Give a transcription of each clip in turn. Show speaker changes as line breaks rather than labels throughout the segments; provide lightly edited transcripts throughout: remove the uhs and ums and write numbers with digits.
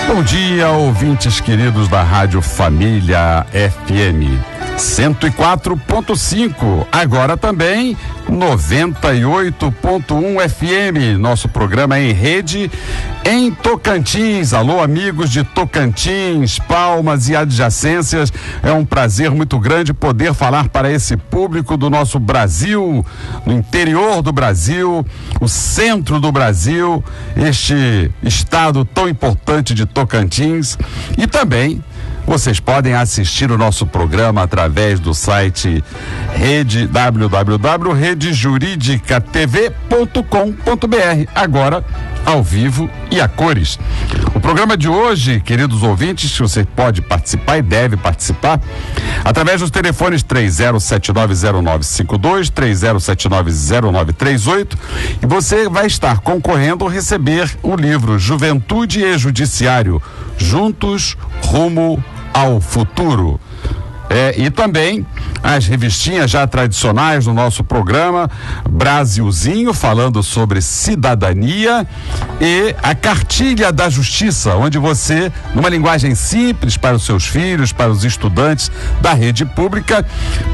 Bom dia, ouvintes queridos da Rádio Família FM 104.5, agora também 98.1 FM. Nosso programa é em rede em Tocantins. Alô, amigos de Tocantins, Palmas e adjacências. É um prazer muito grande poder falar para esse público do nosso Brasil, no interior do Brasil, o centro do Brasil, este estado tão importante de Tocantins. E também vocês podem assistir o nosso programa através do site www.redejuridicatv.com.br, agora ao vivo e a cores. O programa de hoje, queridos ouvintes, você pode participar e deve participar através dos telefones 30790952, 30790938, e você vai estar concorrendo a receber o livro Juventude e Judiciário, Juntos Rumo ao Futuro. E também as revistinhas já tradicionais do nosso programa, Brasilzinho, falando sobre cidadania, e a Cartilha da Justiça, onde você, numa linguagem simples para os seus filhos, para os estudantes da rede pública,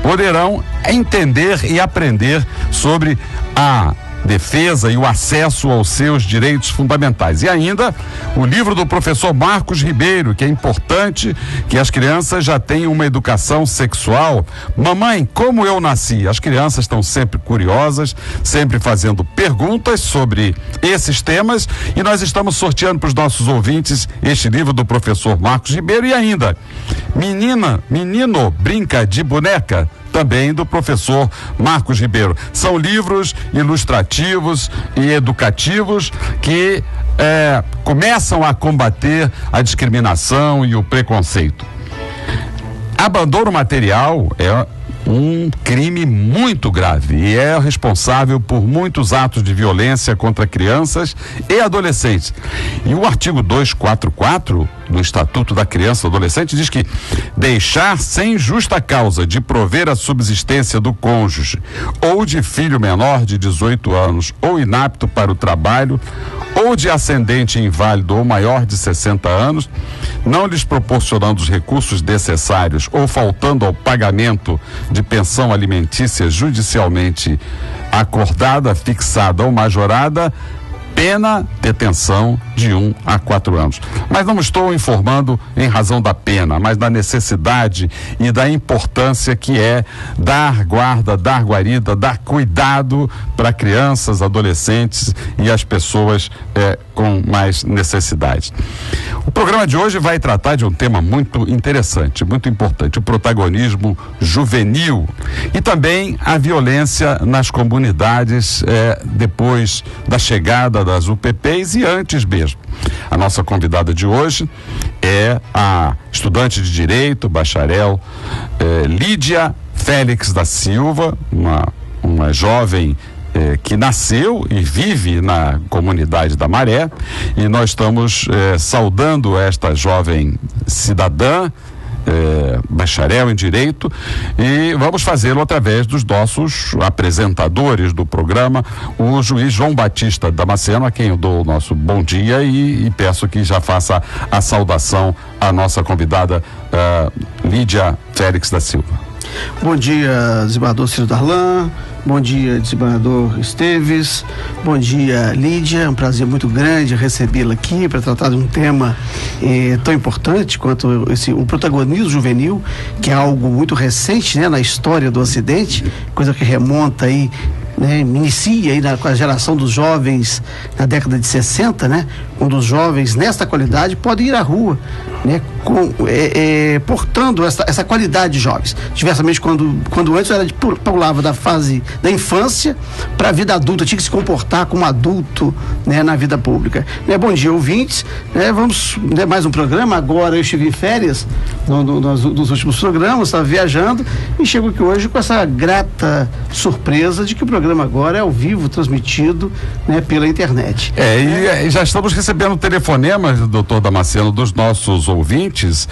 poderão entender e aprender sobre a defesa e o acesso aos seus direitos fundamentais. E ainda o livro do professor Marcos Ribeiro, que é importante que as crianças já tenham uma educação sexual. Mamãe, como eu nasci? As crianças estão sempre curiosas, sempre fazendo perguntas sobre esses temas, e nós estamos sorteando para os nossos ouvintes este livro do professor Marcos Ribeiro. E ainda Menino Brinca de Boneca, também do professor Marcos Ribeiro. São livros ilustrativos e educativos que começam a combater a discriminação e o preconceito. Abandono material é um crime muito grave e é responsável por muitos atos de violência contra crianças e adolescentes. E o artigo 244 do Estatuto da Criança e do Adolescente diz que deixar sem justa causa de prover a subsistência do cônjuge ou de filho menor de 18 anos ou inapto para o trabalho ou de ascendente inválido ou maior de 60 anos, não lhes proporcionando os recursos necessários ou faltando ao pagamento de pensão alimentícia judicialmente acordada, fixada ou majorada, pena detenção de 1 a 4 anos. Mas não estou informando em razão da pena, mas da necessidade e da importância que é dar guarda, dar guarida, dar cuidado para crianças, adolescentes e as pessoas com mais necessidade. O programa de hoje vai tratar de um tema muito interessante, muito importante: o protagonismo juvenil e também a violência nas comunidades depois da chegada das UPPs e antes mesmo. A nossa convidada de hoje é a estudante de Direito, bacharel Lídia Félix da Silva, uma jovem que nasceu e vive na comunidade da Maré, e nós estamos saudando esta jovem cidadã, bacharel em Direito, e vamos fazê-lo através dos nossos apresentadores do programa, o juiz João Batista Damasceno, a quem eu dou o nosso bom dia e peço que já faça a saudação à nossa convidada Lídia Félix da Silva.
Bom dia, desembargador Ciro Darlan. Bom dia, desembargador Esteves. Bom dia, Lídia. É um prazer muito grande recebê-la aqui para tratar de um tema tão importante quanto o protagonismo juvenil, que é algo muito recente, né, na história do Ocidente, coisa que remonta aí, né, inicia aí com a geração dos jovens na década de 60, né, quando os jovens nesta qualidade podem ir à rua, né, portando essa qualidade de jovens. Diversamente quando antes era pulava da fase da infância para a vida adulta, tinha que se comportar como adulto, né, na vida pública. Bom dia, ouvintes. Vamos, mais um programa. Agora eu estive em férias nos últimos programas, estava viajando e chego aqui hoje com essa grata surpresa de que o programa agora é ao vivo, transmitido, né, pela internet.
E já estamos recebendo telefonemas, doutor Damasceno, dos nossos ouvintes,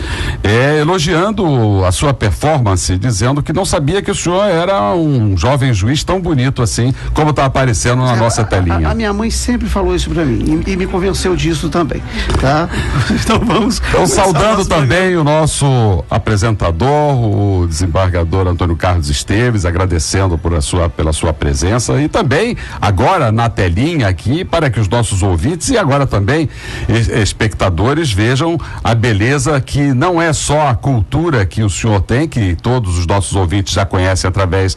elogiando a sua performance, dizendo que não sabia que o senhor era um jovem juiz tão bonito assim, como está aparecendo na nossa telinha.
A minha mãe sempre falou isso para mim e me convenceu disso também, tá? Então vamos.
Então, saudando também o nosso apresentador, o desembargador Antônio Carlos Esteves, agradecendo pela sua presença, e também agora na telinha aqui, para que os nossos ouvintes e agora também espectadores vejam a beleza que não é só a cultura que o senhor tem, que todos os nossos ouvintes já conhecem através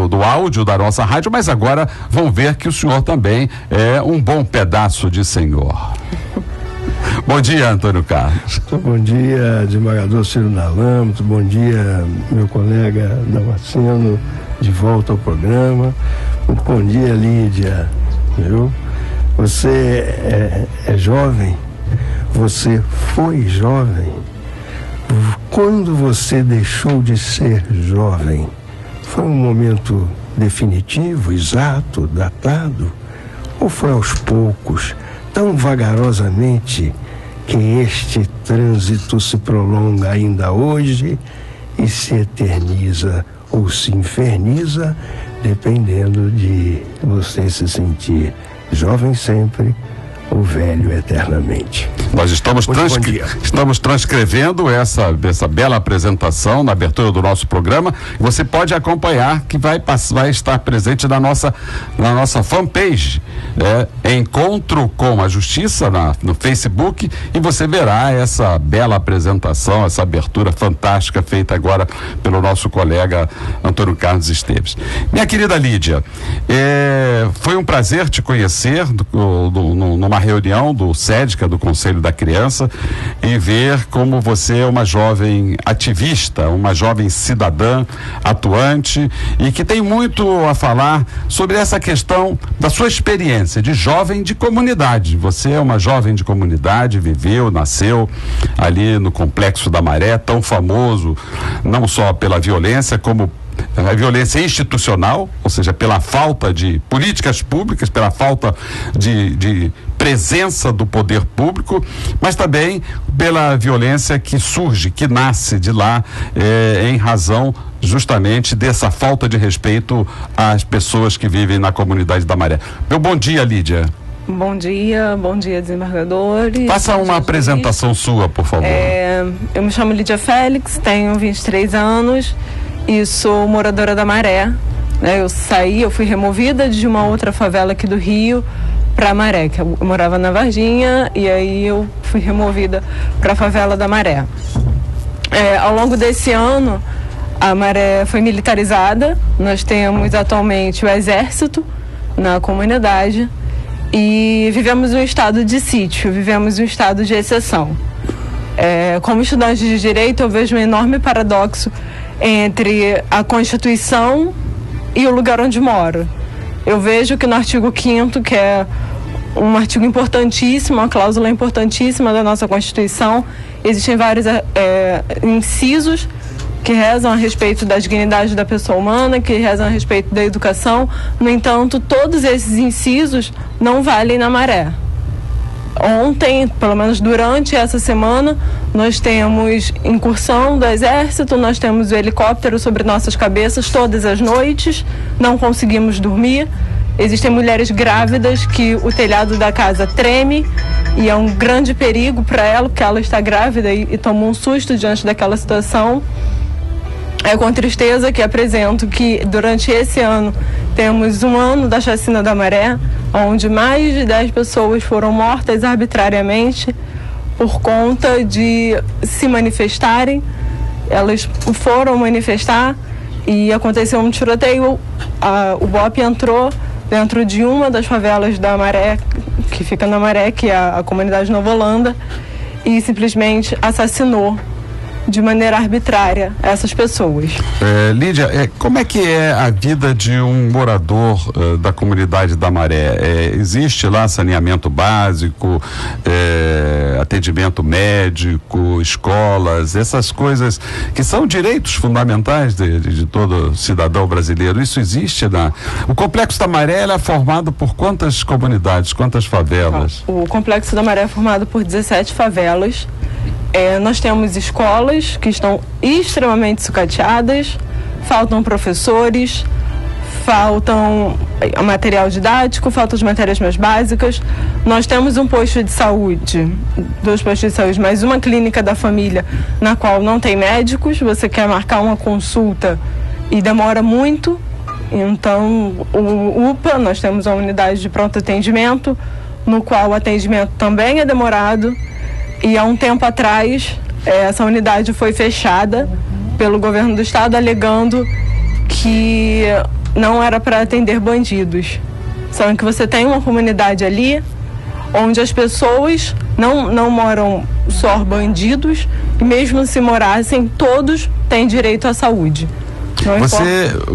do áudio da nossa rádio, mas agora vão ver que o senhor também é um bom pedaço de senhor. Bom dia, Antônio Carlos.
Bom dia, desembargador Ciro Darlan. Muito bom dia, meu colega Damasceno, de volta ao programa. Muito bom dia, Lídia. Viu? Você é jovem, você foi jovem. Quando você deixou de ser jovem, foi um momento definitivo, exato, datado? Ou foi aos poucos, tão vagarosamente, que este trânsito se prolonga ainda hoje e se eterniza ou se inferniza, dependendo de você se sentir jovem sempre ou velho eternamente?
Nós estamos transcrevendo essa bela apresentação na abertura do nosso programa. Você pode acompanhar, que vai estar presente na nossa fanpage, Encontro com a Justiça no Facebook, e você verá essa bela apresentação, essa abertura fantástica feita agora pelo nosso colega Antônio Carlos Esteves. Minha querida Lídia, foi um prazer te conhecer numa reunião do SEDCA, do Conselho da Criança, e ver como você é uma jovem ativista, uma jovem cidadã atuante e que tem muito a falar sobre essa questão da sua experiência de jovem de comunidade. Você é uma jovem de comunidade, nasceu ali no Complexo da Maré, tão famoso não só pela violência, como a violência institucional, ou seja, pela falta de políticas públicas, pela falta de presença do poder público, mas também pela violência que surge, que nasce de lá, em razão justamente dessa falta de respeito às pessoas que vivem na comunidade da Maré. Meu bom dia, Lídia.
Bom dia, desembargadores.
Faça uma apresentação sua, por favor.
Eu me chamo Lídia Félix, tenho 23 anos e sou moradora da Maré. Eu fui removida de uma outra favela aqui do Rio para a Maré, que eu morava na Varginha, e aí eu fui removida para a favela da Maré. Ao longo desse ano, a Maré foi militarizada. Nós temos atualmente o Exército na comunidade e vivemos um estado de sítio, vivemos um estado de exceção. Como estudante de direito, eu vejo um enorme paradoxo entre a Constituição e o lugar onde moro. Eu vejo que no artigo 5º, que é um artigo importantíssimo, uma cláusula importantíssima da nossa Constituição, existem vários incisos que rezam a respeito da dignidade da pessoa humana, que rezam a respeito da educação. No entanto, todos esses incisos não valem na Maré. Ontem, pelo menos durante essa semana, nós temos incursão do Exército, nós temos o helicóptero sobre nossas cabeças todas as noites, não conseguimos dormir. Existem mulheres grávidas que o telhado da casa treme e é um grande perigo para ela, porque ela está grávida e toma um susto diante daquela situação. É com tristeza que apresento que durante esse ano temos um ano da chacina da Maré, onde mais de 10 pessoas foram mortas arbitrariamente por conta de se manifestarem. Elas foram manifestar e aconteceu um tiroteio. O BOP entrou dentro de uma das favelas da Maré, que fica na Maré, que é a comunidade Nova Holanda, e simplesmente assassinou de maneira arbitrária essas pessoas.
Lídia, como é que é a vida de um morador da comunidade da Maré? Existe lá saneamento básico, atendimento médico, escolas, essas coisas que são direitos fundamentais de todo cidadão brasileiro? Isso existe O Complexo da Maré é formado por quantas comunidades, quantas favelas?
O Complexo da Maré é formado por 17 favelas. Nós temos escolas que estão extremamente sucateadas, faltam professores, faltam material didático, faltam as matérias mais básicas. Nós temos um posto de saúde, 2 postos de saúde, mais uma clínica da família, na qual não tem médicos. Você quer marcar uma consulta e demora muito. Então, o UPA, nós temos a unidade de pronto atendimento, no qual o atendimento também é demorado. E há um tempo atrás, essa unidade foi fechada pelo governo do estado, alegando que não era para atender bandidos. Só que você tem uma comunidade ali, onde as pessoas não moram só bandidos, e mesmo se morassem, todos têm direito à saúde.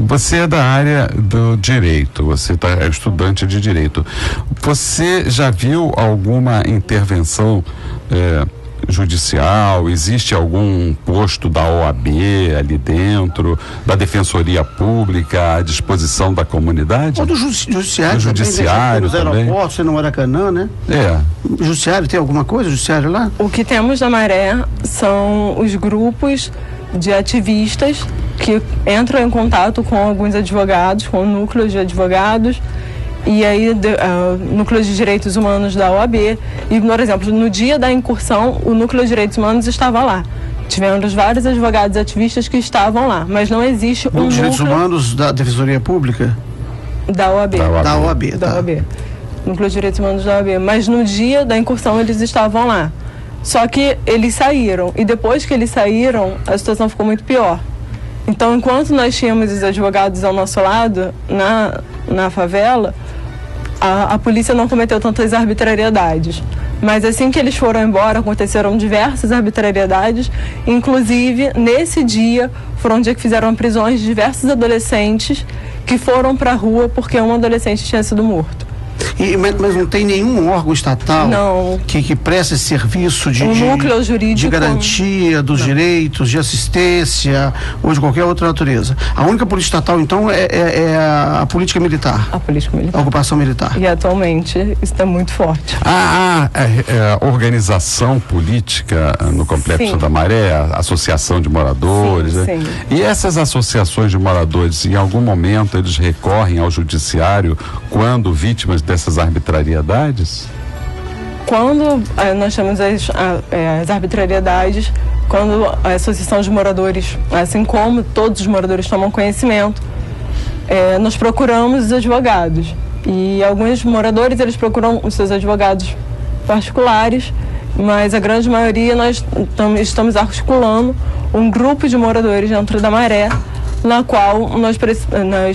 Você é da área do direito, você é estudante de direito. Você já viu alguma intervenção judicial? Existe algum posto da OAB ali dentro, da Defensoria Pública à disposição da comunidade?
Ou do judiciário.
Do judiciário
também. Nos aeroportos, no Maracanã, né? O judiciário tem alguma coisa? O judiciário lá?
O que temos na Maré são os grupos de ativistas que entram em contato com alguns advogados, com núcleos de advogados, e aí núcleo de direitos humanos da OAB. E, por exemplo, no dia da incursão, o núcleo de direitos humanos estava lá. Tivemos vários advogados ativistas que estavam lá, mas não existe um núcleo...
Direitos humanos da Defensoria Pública?
Da OAB.
Da OAB, tá.
Da OAB. Núcleo de direitos humanos da OAB. Mas no dia da incursão eles estavam lá. Só que eles saíram, e depois que eles saíram, a situação ficou muito pior. Então, enquanto nós tínhamos os advogados ao nosso lado, na favela, a polícia não cometeu tantas arbitrariedades. Mas assim que eles foram embora, aconteceram diversas arbitrariedades. Inclusive, nesse dia, foram um dia que fizeram prisões de diversos adolescentes que foram para a rua porque um adolescente tinha sido morto.
Mas não tem nenhum órgão estatal que presta esse serviço de
núcleo jurídico,
de garantia dos direitos, de assistência ou de qualquer outra natureza. A única polícia estatal, então, é a política militar.
A política militar.
A ocupação militar.
E atualmente isso está muito forte.
A organização política no Complexo da Maré, a associação de moradores.
Sim.
E essas associações de moradores, em algum momento, eles recorrem ao judiciário quando vítimas dessas arbitrariedades?
Quando nós temos as arbitrariedades, quando a associação de moradores, assim como todos os moradores tomam conhecimento, nós procuramos os advogados. E alguns moradores, eles procuram os seus advogados particulares, mas a grande maioria nós estamos articulando um grupo de moradores dentro da Maré, na qual nós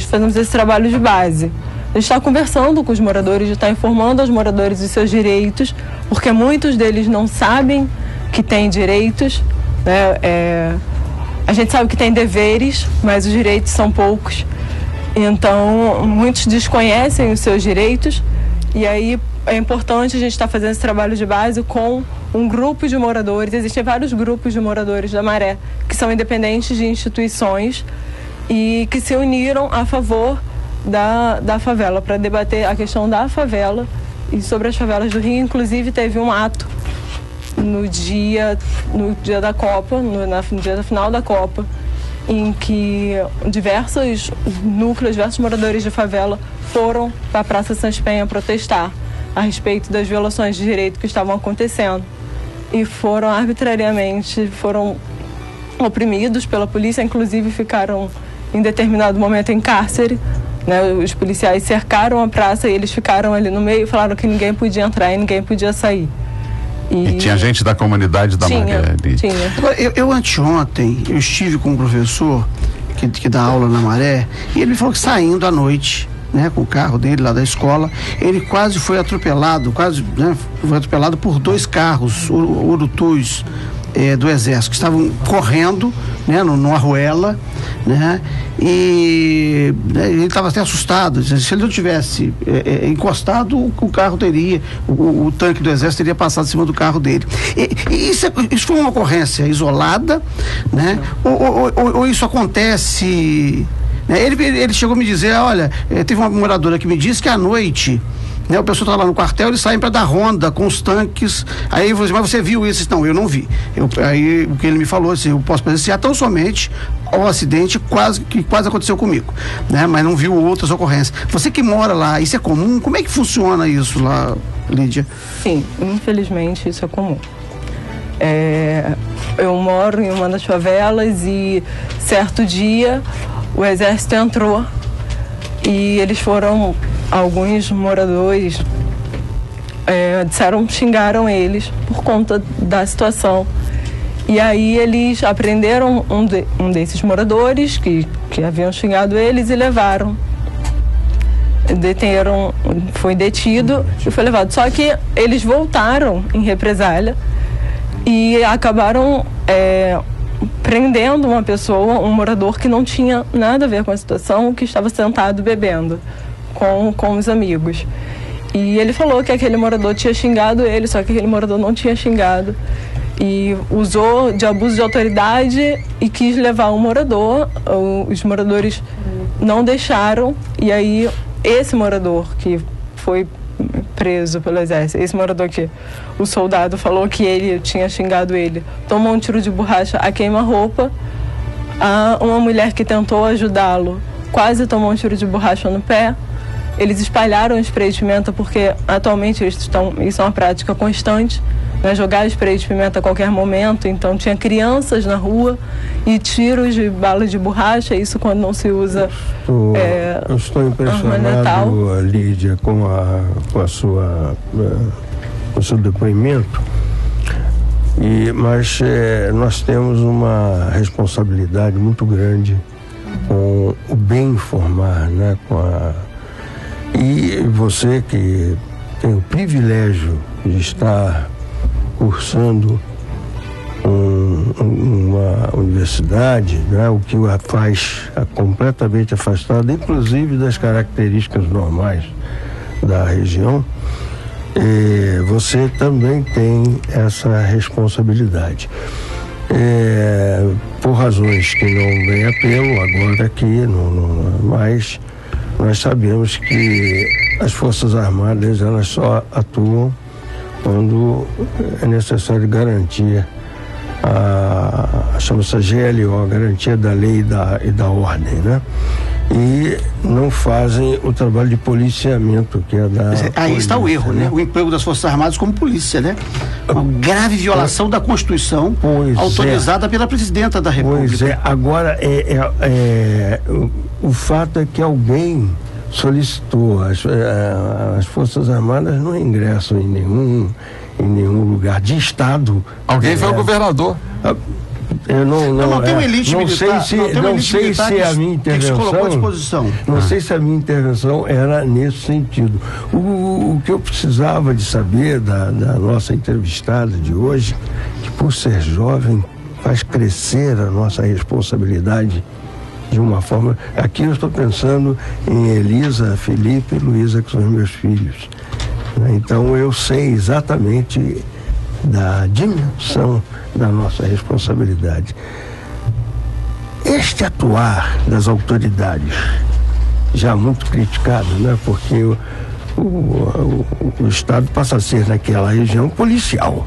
fazemos esse trabalho de base. A gente está conversando com os moradores, está informando aos moradores dos seus direitos, porque muitos deles não sabem que têm direitos, né? A gente sabe que tem deveres, mas os direitos são poucos. Então, muitos desconhecem os seus direitos, e aí é importante a gente estar fazendo esse trabalho de base com um grupo de moradores. Existem vários grupos de moradores da Maré que são independentes de instituições e que se uniram a favor da favela, para debater a questão da favela e sobre as favelas do Rio. Inclusive, teve um ato no dia da Copa, no dia da final da Copa, em que diversos núcleos, diversos moradores de favela foram para a Praça Sans Penha protestar a respeito das violações de direito que estavam acontecendo. E foram arbitrariamente, oprimidos pela polícia, inclusive ficaram em determinado momento em cárcere. Né, os policiais cercaram a praça e eles ficaram ali no meio e falaram que ninguém podia entrar e ninguém podia sair.
E tinha gente da comunidade da Maré ali.
Tinha.
Eu anteontem, eu estive com um professor que dá aula na Maré, e ele me falou que saindo à noite, né, com o carro dele lá da escola, ele quase foi atropelado, foi atropelado por 2 carros, urutus, do Exército, que estavam correndo, né, numa arruela, né, e ele estava até assustado. Se ele não tivesse encostado, o carro teria, o tanque do Exército teria passado em cima do carro dele. E isso foi uma ocorrência isolada, né, ou isso acontece... Ele chegou a me dizer, olha, teve uma moradora que me disse que à noite, né? O pessoal está lá no quartel, eles saem para dar ronda com os tanques. Aí eu falei, mas você viu isso? Não, eu não vi. Aí o que ele me falou, assim, eu posso presenciar tão somente ao acidente que quase aconteceu comigo, né? Mas não viu outras ocorrências. Você que mora lá, isso é comum? Como é que funciona isso lá, Lídia?
Sim, infelizmente isso é comum. Eu moro em uma das favelas e certo dia o exército entrou e eles foram, alguns moradores xingaram eles por conta da situação. E aí eles apreenderam um desses moradores que haviam xingado eles e levaram. Foi detido e foi levado. Só que eles voltaram em represália e acabaram prendendo uma pessoa, um morador que não tinha nada a ver com a situação, que estava sentado bebendo com os amigos. E ele falou que aquele morador tinha xingado ele, só que aquele morador não tinha xingado. E usou de abuso de autoridade e quis levar o morador. Os moradores não deixaram. E aí, esse morador que foi preso pelo exército, esse morador que o soldado falou que ele tinha xingado ele, tomou um tiro de borracha a queima-roupa. Uma mulher que tentou ajudá-lo quase tomou um tiro de borracha no pé. Eles espalharam spray de pimenta porque atualmente isso é uma prática constante, né? Jogar spray de pimenta a qualquer momento. Então tinha crianças na rua e tiros de bala de borracha, isso quando não se usa.
Eu estou impressionado, Lídia, com o seu depoimento, mas nós temos uma responsabilidade muito grande com o bem informar, né? E você que tem o privilégio de estar cursando uma universidade, né, o que a faz completamente afastada, inclusive das características normais da região, você também tem essa responsabilidade. Por razões que não vem a pelo agora aqui, mas nós sabemos que as Forças Armadas, elas só atuam quando é necessário garantir chama-se GLO, garantia da lei e da ordem, né? E não fazem o trabalho de policiamento que é da
aí
polícia,
está o erro, né? O emprego das Forças Armadas como polícia, né? Uma grave violação da Constituição autorizada pela Presidenta da República.
Pois é, agora o fato é que alguém solicitou, as Forças Armadas não ingressam em nenhum lugar de Estado.
Alguém foi o governador.
Eu não
tem uma elite militar.
Não sei se a minha intervenção.
Que se colocou à disposição.
Não sei se a minha intervenção era nesse sentido. O que eu precisava de saber da nossa entrevistada de hoje, que por ser jovem faz crescer a nossa responsabilidade de uma forma. Aqui eu estou pensando em Elisa, Felipe e Luísa, que são meus filhos. Então eu sei exatamente da dimensão da nossa responsabilidade. Este atuar das autoridades, já muito criticado, né? Porque o Estado passa a ser naquela região policial.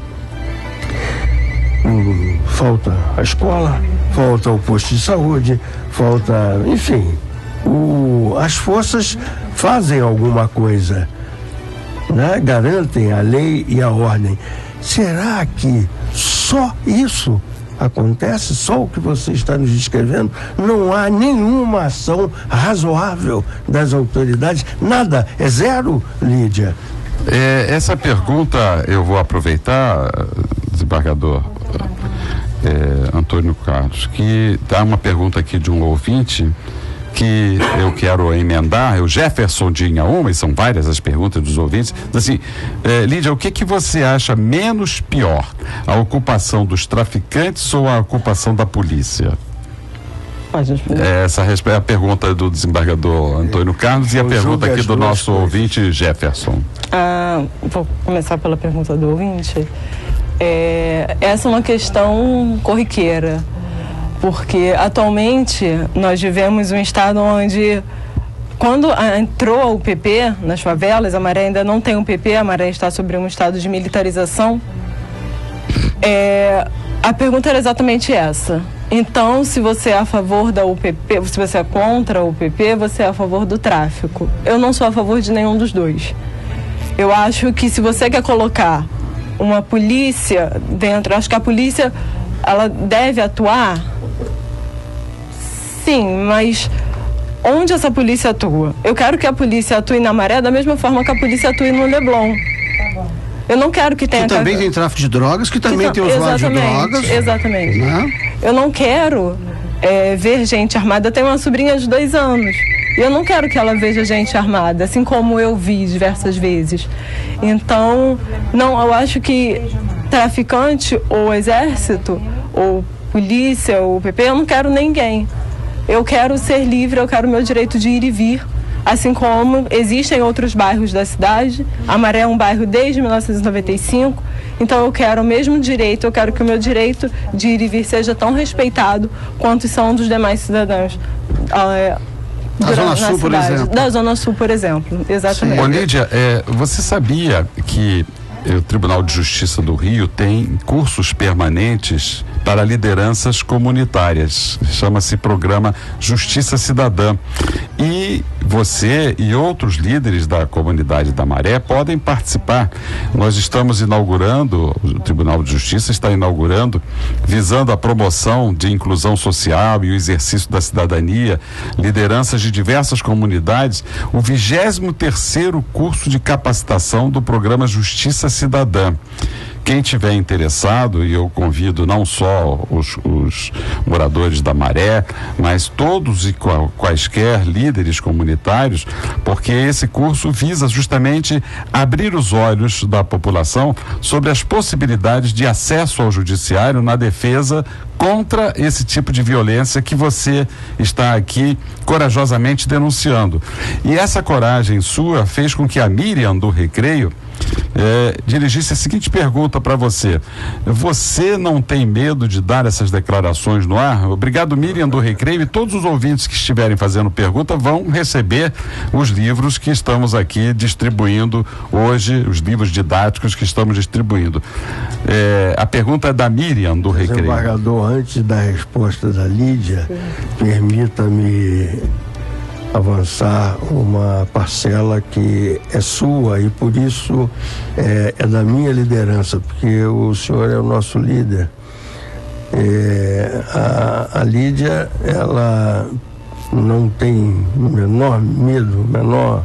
Falta a escola, falta o posto de saúde, falta, enfim, as forças fazem alguma coisa, né? Garantem a lei e a ordem. Será que só isso acontece? Só o que você está nos descrevendo? Não há nenhuma ação razoável das autoridades? Nada? É zero, Lídia?
Essa pergunta eu vou aproveitar, desembargador Antônio Carlos, que dá uma pergunta aqui de um ouvinte que eu quero emendar. O Jefferson tinha uma, e são várias as perguntas dos ouvintes. Assim, Lídia, o que você acha menos pior? A ocupação dos traficantes ou a ocupação da polícia? Essa é a pergunta do desembargador Antônio Carlos e a pergunta aqui do nosso ouvinte Jefferson.
Vou começar pela pergunta do ouvinte. Essa é uma questão corriqueira, porque atualmente nós vivemos um estado onde Quando entrou a UPP nas favelas, a Maré ainda não tem UPP, a Maré está sobre um estado de militarização, a pergunta era exatamente essa. Então, se você é a favor da UPP, se você é contra a UPP, você é a favor do tráfico. Eu não sou a favor de nenhum dos dois. Eu acho que se você quer colocar uma polícia dentro, acho que a polícia, ela deve atuar, sim, mas onde essa polícia atua? Eu quero que a polícia atue na Maré da mesma forma que a polícia atue no Leblon. Eu não quero que tenha...
Que também tem tráfico de drogas, que também tem usuário de drogas.
Exatamente.
Né?
Eu não quero ver gente armada. Eu tenho uma sobrinha de 2 anos. E eu não quero que ela veja gente armada, assim como eu vi diversas vezes. Então, não, eu acho que traficante ou exército, ou polícia, ou PP, eu não quero ninguém. Eu quero ser livre, eu quero o meu direito de ir e vir. Assim como existem outros bairros da cidade. A Maré é um bairro desde 1995, então eu quero o mesmo direito, eu quero que o meu direito de ir e vir seja tão respeitado quanto são dos demais cidadãos.
Da Zona Sul, por exemplo.
Da Zona Sul, por exemplo, exatamente.
Ô, Lídia, você sabia que o Tribunal de Justiça do Rio tem cursos permanentes para lideranças comunitárias, chama-se Programa Justiça Cidadã, e você e outros líderes da comunidade da Maré podem participar. Nós estamos inaugurando, o Tribunal de Justiça está inaugurando, visando a promoção de inclusão social e o exercício da cidadania, lideranças de diversas comunidades, o 23º curso de capacitação do Programa Justiça Cidadã. Quem tiver interessado, e eu convido não só os moradores da Maré, mas todos e quaisquer líderes comunitários, porque esse curso visa justamente abrir os olhos da população sobre as possibilidades de acesso ao judiciário na defesa contra esse tipo de violência que você está aqui corajosamente denunciando. E essa coragem sua fez com que a Miriam do Recreio dirigisse a seguinte pergunta para você: você não tem medo de dar essas declarações no ar? Obrigado, Miriam do Recreio, e todos os ouvintes que estiverem fazendo pergunta vão receber os livros que estamos aqui distribuindo hoje, os livros didáticos que estamos distribuindo. A pergunta é da Miriam do Recreio.
Desembargador, antes da resposta da Lídia, permita-me avançar uma parcela que é sua e por isso é da minha liderança, porque o senhor é o nosso líder. A Lídia, ela não tem o menor medo, menor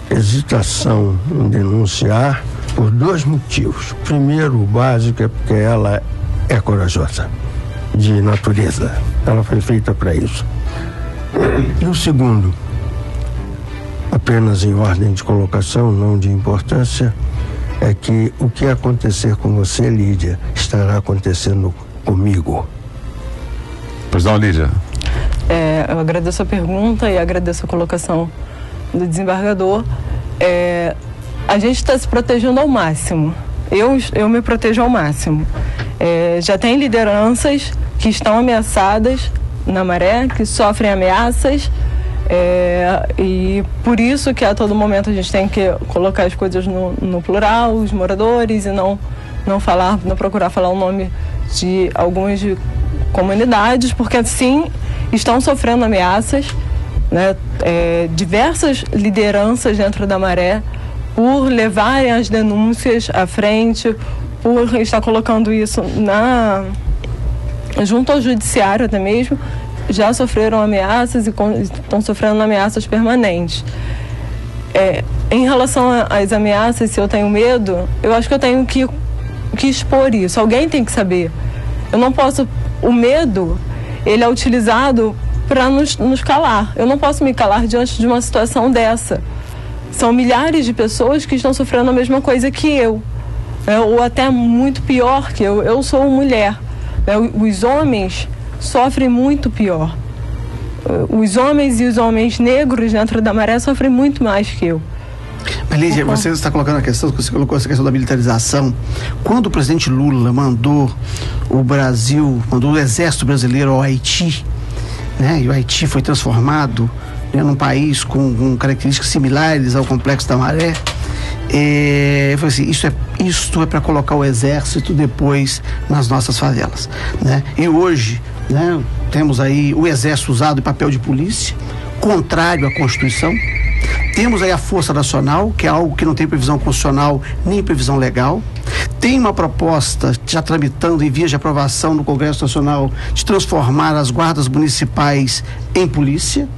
hesitação em denunciar por 2 motivos. O primeiro, o básico, é porque ela é corajosa de natureza, ela foi feita para isso. E o segundo, apenas em ordem de colocação, não de importância, é que o que acontecer com você, Lídia, estará acontecendo comigo.
Pois não, Lídia?
Eu agradeço a pergunta e agradeço a colocação do desembargador. A gente está se protegendo ao máximo. Eu me protejo ao máximo. Já tem lideranças que estão ameaçadas na Maré, que sofrem ameaças, e por isso que a todo momento a gente tem que colocar as coisas no plural, os moradores, e não procurar falar o nome de algumas comunidades, porque sim, estão sofrendo ameaças, né? Diversas lideranças dentro da Maré, por levarem as denúncias à frente, por estar colocando isso junto ao judiciário até mesmo, já sofreram ameaças e estão sofrendo ameaças permanentes. Em relação às ameaças, se eu tenho medo, eu acho que eu tenho que expor isso. Alguém tem que saber. Eu não posso... O medo, ele é utilizado para nos calar. Eu não posso me calar diante de uma situação dessa. São milhares de pessoas que estão sofrendo a mesma coisa que eu, ou até muito pior que eu. Eu sou mulher. Os homens sofrem muito pior. Os homens e os homens negros dentro da Maré sofrem muito mais que eu.
Mas, Lídia, você está colocando você colocou essa questão da militarização. Quando o presidente Lula mandou o exército brasileiro ao Haiti, né? E o Haiti foi transformado né, num país com características similares ao Complexo da Maré. Eu falei assim, isto é para colocar o exército depois nas nossas favelas, né? E hoje, né, temos aí o exército usado em papel de polícia, contrário à Constituição. Temos aí a Força Nacional, que é algo que não tem previsão constitucional nem previsão legal. Tem uma proposta já tramitando em vias de aprovação no Congresso Nacional de transformar as guardas municipais em polícia,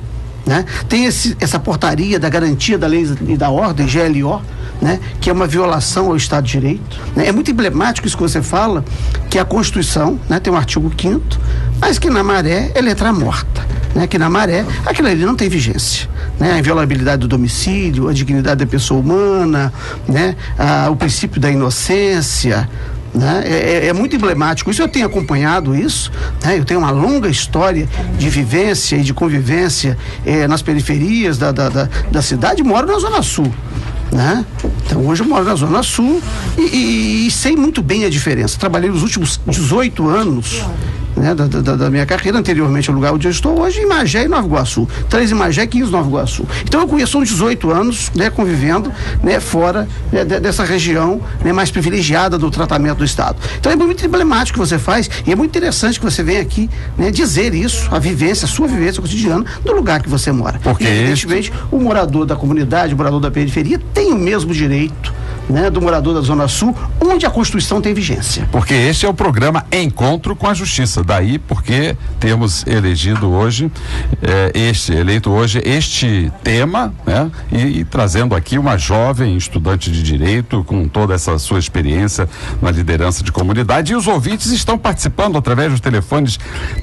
né? Tem essa portaria da garantia da lei e da ordem, GLO, né? Que é uma violação ao Estado de Direito, né? É muito emblemático isso que você fala, que a Constituição, né, tem um artigo 5º, mas que na Maré é letra morta, né? Que na Maré aquilo ali não tem vigência, né? A inviolabilidade do domicílio, a dignidade da pessoa humana, né? O princípio da inocência, né? É muito emblemático. Isso eu tenho acompanhado isso, né? Eu tenho uma longa história de vivência e de convivência nas periferias da cidade. Moro na Zona Sul, né? Então hoje eu moro na Zona Sul e sei muito bem a diferença. Trabalhei nos últimos 18 anos, né, da minha carreira, anteriormente ao lugar onde eu estou hoje, em Magé e Nova Iguaçu. 3 em Magé, 15 em Nova Iguaçu. Então eu conheço uns 18 anos, né, convivendo, né, fora, né, dessa região, né, mais privilegiada do tratamento do Estado. Então é muito emblemático que você faz e é muito interessante que você venha aqui, né, dizer isso, a sua vivência cotidiana do lugar que você mora.
Porque
e, evidentemente, o morador da comunidade, o morador da periferia tem o mesmo direito, né, do morador da Zona Sul, onde a Constituição tem vigência.
Porque este é o programa Encontro com a Justiça. Daí porque temos eleito hoje este tema, né? E trazendo aqui uma jovem estudante de direito com toda essa sua experiência na liderança de comunidade. E os ouvintes estão participando através dos telefones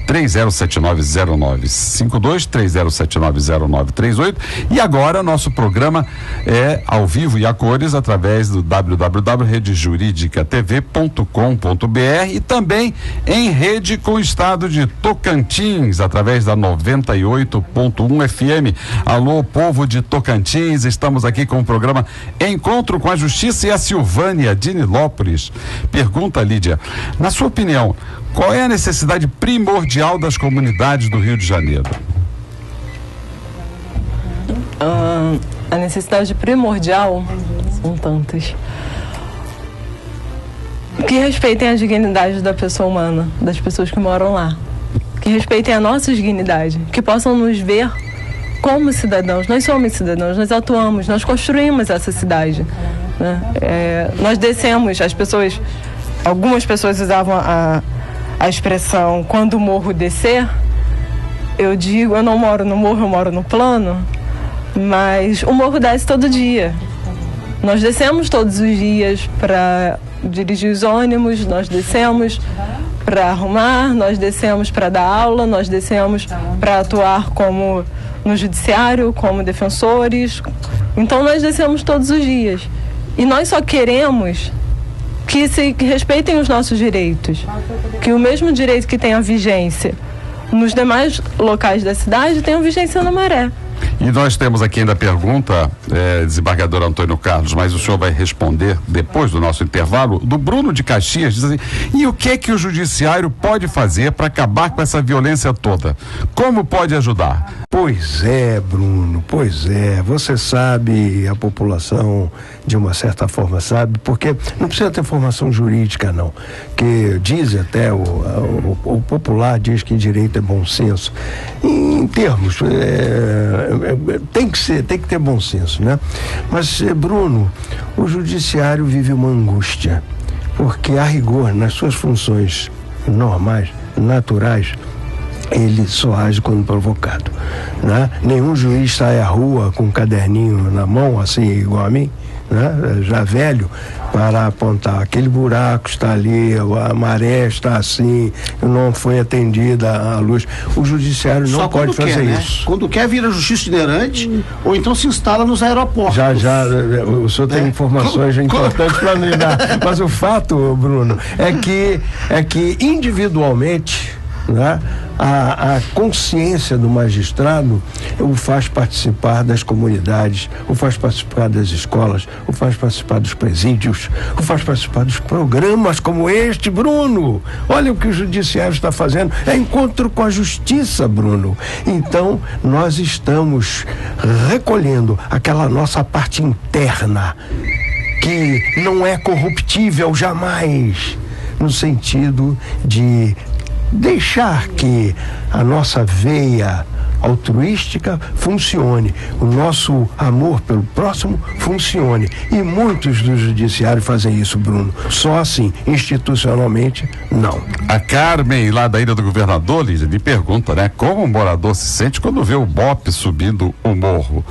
30790952, 30790938. E agora nosso programa é ao vivo e a cores através do www.redejuridicatv.com.br e também em rede com o estado de Tocantins, através da 98.1 FM. Alô, povo de Tocantins, estamos aqui com o programa Encontro com a Justiça. E a Silvânia de Nilópolis pergunta, Lídia, na sua opinião, qual é a necessidade primordial das comunidades do Rio de Janeiro?
A necessidade primordial são tantas. Que respeitem a dignidade da pessoa humana, das pessoas que moram lá. Que respeitem a nossa dignidade, que possam nos ver como cidadãos. Nós somos cidadãos, nós atuamos, nós construímos essa cidade, né? Nós descemos, algumas pessoas usavam a expressão quando o morro descer. Eu digo, eu não moro no morro, eu moro no plano, mas o morro desce todo dia. Nós descemos todos os dias para dirigir os ônibus, nós descemos para arrumar, nós descemos para dar aula, nós descemos para atuar como no judiciário, como defensores. Então nós descemos todos os dias. E nós só queremos que respeitem os nossos direitos, que o mesmo direito que tem a vigência nos demais locais da cidade tenha vigência na Maré.
E nós temos aqui ainda a pergunta, desembargador Antônio Carlos, mas o senhor vai responder depois do nosso intervalo, do Bruno de Caxias. Diz assim: e o que o judiciário pode fazer para acabar com essa violência toda? Como pode ajudar?
Pois é, Bruno, pois é. Você sabe, a população de uma certa forma sabe, porque não precisa ter formação jurídica, não. Que diz até, o popular diz que direito é bom senso. Em termos, tem que ter bom senso, né? Mas, Bruno, o judiciário vive uma angústia, porque a rigor, nas suas funções normais, naturais, ele só age quando provocado, né? Nenhum juiz sai à rua com um caderninho na mão, assim, igual a mim, né? Já velho, para apontar aquele buraco está ali, a maré está assim, não foi atendida a luz. O judiciário não pode fazer isso.
Quando quer, vira justiça itinerante, ou então se instala nos aeroportos.
Já, o senhor tem informações importantes para me dar, mas o fato, Bruno, é que individualmente né? A consciência do magistrado o faz participar das comunidades, o faz participar das escolas, o faz participar dos presídios, o faz participar dos programas como este, Bruno. Olha o que o judiciário está fazendo, é encontro com a justiça, Bruno. Então, nós estamos recolhendo aquela nossa parte interna, que não é corruptível jamais, no sentido de deixar que a nossa veia altruística funcione, o nosso amor pelo próximo funcione. E muitos do judiciário fazem isso, Bruno. Só assim, institucionalmente, não.
A Carmen, lá da Ilha do Governador, Lídia, me pergunta, né? Como o morador se sente quando vê o BOPE subindo o morro?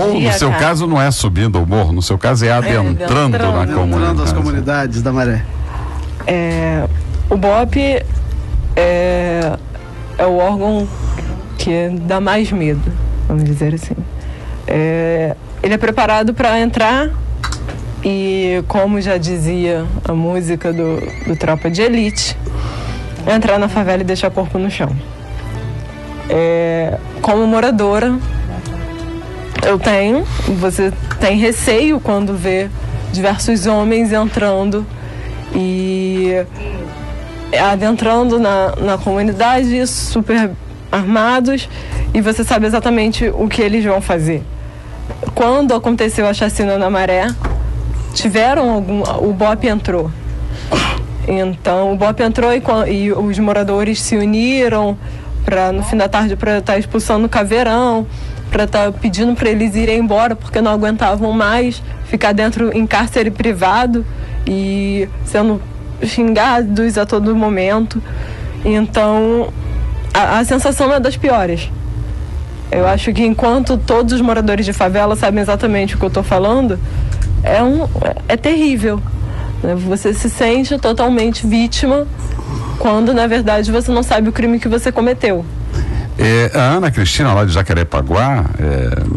Ou no seu caso não é subindo o morro, no seu caso é adentrando na comunidade.
Adentrando as comunidades da Maré.
O BOPE é o órgão que dá mais medo, vamos dizer assim. Ele é preparado para entrar e, como já dizia a música do Tropa de Elite, entrar na favela e deixar corpo no chão. Como moradora, você tem receio quando vê diversos homens entrando e adentrando na comunidade, super armados, e você sabe exatamente o que eles vão fazer. Quando aconteceu a chacina na Maré, o BOPE entrou. Então, o BOPE entrou e os moradores se uniram no fim da tarde para estar expulsando o caveirão, para estar pedindo para eles irem embora, porque não aguentavam mais ficar dentro em cárcere privado e sendo xingados a todo momento. Então, a sensação é das piores. Eu acho que enquanto todos os moradores de favela sabem exatamente o que eu estou falando, é terrível. Você se sente totalmente vítima quando, na verdade, você não sabe o crime que você cometeu.
A Ana Cristina, lá de Jacarepaguá,